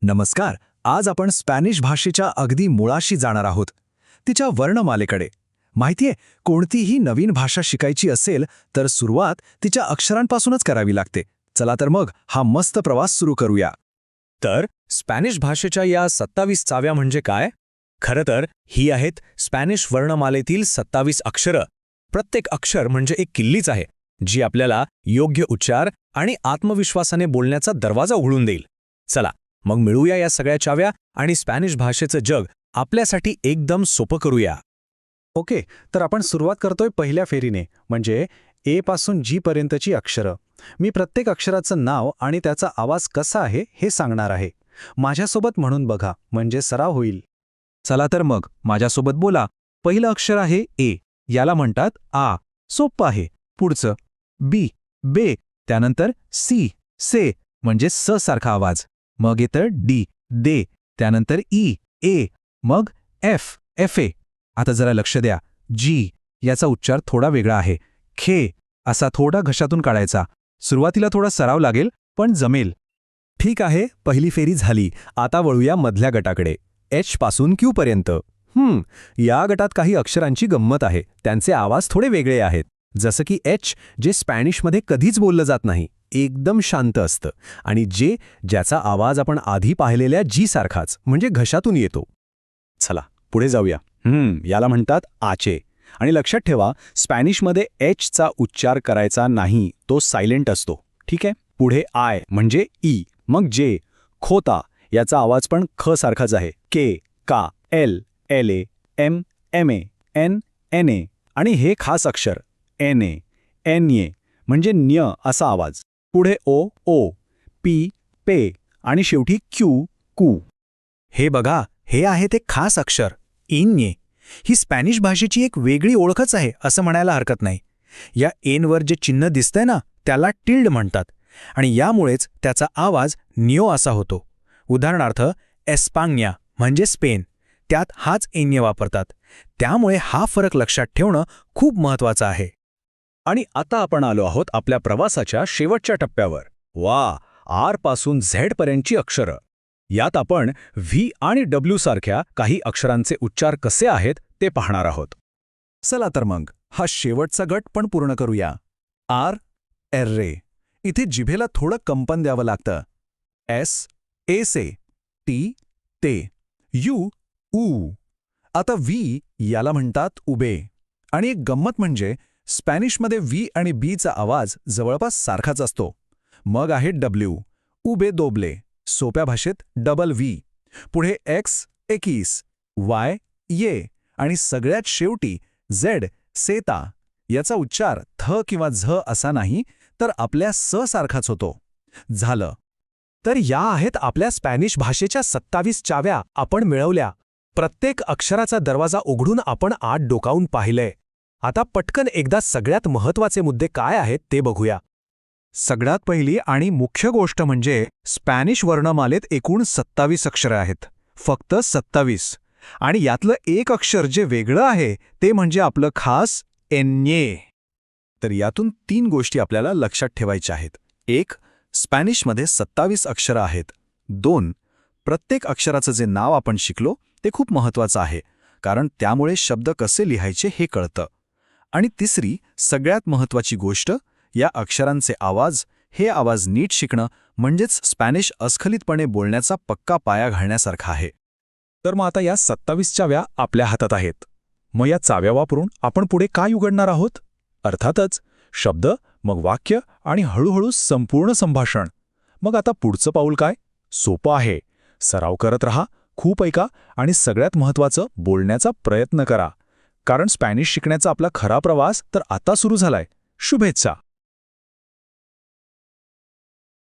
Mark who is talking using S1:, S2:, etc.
S1: नमस्कार. आज आपण स्पॅनिश भाषेच्या अगदी मुळाशी जाणार आहोत, तिच्या वर्णमालेकडे. माहितीये, कोणतीही नवीन भाषा शिकायची असेल तर सुरुवात तिच्या अक्षरांपासूनच करावी लागते. चला तर मग हा मस्त प्रवास सुरू करूया.
S2: तर स्पॅनिश भाषेच्या या 27 चाव्या म्हणजे काय? खरं तर ही आहेत स्पॅनिश वर्णमालेतील 27 अक्षरं. प्रत्येक अक्षर म्हणजे एक किल्लीच आहे, जी आपल्याला योग्य उच्चार आणि आत्मविश्वासाने बोलण्याचा दरवाजा उघडून देईल. चला मग मिळूया या सगळ्या चाव्या आणि स्पॅनिश भाषेचं जग आपल्यासाठी एकदम सोपं करूया.
S3: ओके, तर आपण सुरुवात करतोय पहिल्या फेरीने, म्हणजे ए पासून जी पर्यंतची अक्षरं. मी प्रत्येक अक्षराचं नाव आणि त्याचा आवाज कसा आहे हे सांगणार आहे. माझ्यासोबत म्हणून बघा, म्हणजे सराव होईल.
S1: चला तर मग माझ्यासोबत बोला. पहिलं अक्षर आहे ए. याला म्हणतात आ. सोपं आहे. पुढचं बी, बे. त्यानंतर सी, से, म्हणजे स सारखा आवाज. मग येतं डी, दे. त्यानंतर ई, ए. मग एफ, एफे. आता जरा लक्ष द्या. जी याचा उच्चार थोडा वेगळा आहे. खे असा थोडा घशातून काढायचा. सुरुवातीला थोडा सराव लागेल, पण जमेल.
S2: ठीक आहे, पहिली फेरी झाली. आता वळूया मधल्या गटाकडे, एच पासून क्यू पर्यंत. या गटात काही अक्षरांची गंमत आहे. त्यांचे आवाज थोडे वेगळे आहेत. जसं की एच, जे स्पॅनिशमध्ये कधीच बोललं जात नाही, एकदम शांत असतं. आणि जे, ज्याचा आवाज आपण आधी पाहिलेल्या जी सारखाच, म्हणजे घशातून येतो.
S3: चला पुढे जाऊया. याला म्हणतात आचे. आणि लक्षात ठेवा, स्पॅनिशमध्ये एचचा उच्चार करायचा नाही, तो सायलेंट असतो. ठीक आहे. पुढे आय म्हणजे ई. मग जे, खोता. याचा आवाज पण ख सारखाच आहे. के, का, L, L A, M, M A, N, N A. आणि हे खास अक्षर एन ए, एन ए, म्हणजे न्य असा आवाज. पुढे ओ, ओ, पी, पे. आणि शेवटी क्यू, कू.
S1: हे बघा, हे आहे ते खास अक्षर इन्ये. ही स्पॅनिश भाषेची एक वेगळी ओळखच आहे असं म्हणायला हरकत नाही. या एनवर जे चिन्ह दिसतंय ना, त्याला टिल्ड म्हणतात. आणि यामुळेच त्याचा आवाज न्यो असा होतो. उदाहरणार्थ एस्पान्या म्हणजे स्पेन, त्यात हाच एन्ये वापरतात. त्यामुळे हा फरक लक्षात ठेवणं खूप महत्त्वाचं आहे.
S3: आणि आता आपण आलो आहोत आपल्या प्रवासाच्या शेवटच्या टप्प्यावर. वा, आर पासून झेड पर्यंतची अक्षरं. यात आपण व्ही आणि डब्ल्यू सारख्या काही अक्षरांचे उच्चार कसे आहेत ते पाहणार आहोत.
S1: चला तर मग हा शेवटचा गट पण पूर्ण करूया. आर, एर्रे. इथे जिभेला थोडं कंपन द्यावं लागतं. एस, एसे. टी, ते. यू, ऊ. आता व्ही याला म्हणतात उबे. आणि एक गंमत म्हणजे स्पॅनिशमध्ये व्ही आणि बीचा आवाज जवळपास सारखाच असतो. मग आहे डब्ल्यू, उबे दोबले. सोप्या भाषेत डबल व्ही. पुढे एक्स, एकीस. वाय, ये. आणि सगळ्यात शेवटी झेड, सेता. याचा उच्चार थ किंवा झ असा नाही, तर आपल्या स सारखाच होतो. झालं.
S2: तर या आहेत आपल्या स्पॅनिश भाषेच्या 27 चाव्या आपण मिळवल्या. प्रत्येक अक्षराचा दरवाजा उघडून आपण आत डोकावून पाहिलंय. आता पटकन एकदा सगळ्यात महत्त्वाचे मुद्दे काय आहेत ते बघूया.
S1: सगळ्यात पहिली आणि मुख्य गोष्ट म्हणजे स्पॅनिश वर्णमालेत एकूण 27 अक्षरं आहेत. फक्त 27. आणि यातलं एक अक्षर जे वेगळं आहे ते म्हणजे आपलं खास एन्ये.
S3: तर यातून 3 गोष्टी आपल्याला लक्षात ठेवायच्या आहेत. 1. स्पॅनिशमध्ये 27 अक्षरं आहेत. 2. प्रत्येक अक्षराचं जे नाव आपण शिकलो ते खूप महत्त्वाचं आहे, कारण त्यामुळे शब्द कसे लिहायचे हे कळतं. आणि 3. सगळ्यात महत्त्वाची गोष्ट, या अक्षरांचे आवाज, हे आवाज नीट शिकणं म्हणजेच स्पॅनिश अस्खलितपणे बोलण्याचा पक्का पाया घालण्यासारखा आहे.
S2: तर मग आता या 27 चाव्या आपल्या हातात आहेत. मग या चाव्या वापरून आपण पुढे काय उघडणार आहोत? अर्थातच शब्द, मग वाक्य आणि हळूहळू संपूर्ण संभाषण. मग आता पुढचं पाऊल काय? सोपं आहे. सराव करत रहा, खूप ऐका आणि सगळ्यात महत्त्वाचं, बोलण्याचा प्रयत्न करा. कारण स्पॅनिश शिकण्याचा आपला खरा प्रवास तर आता सुरू झालाय. शुभेच्छा.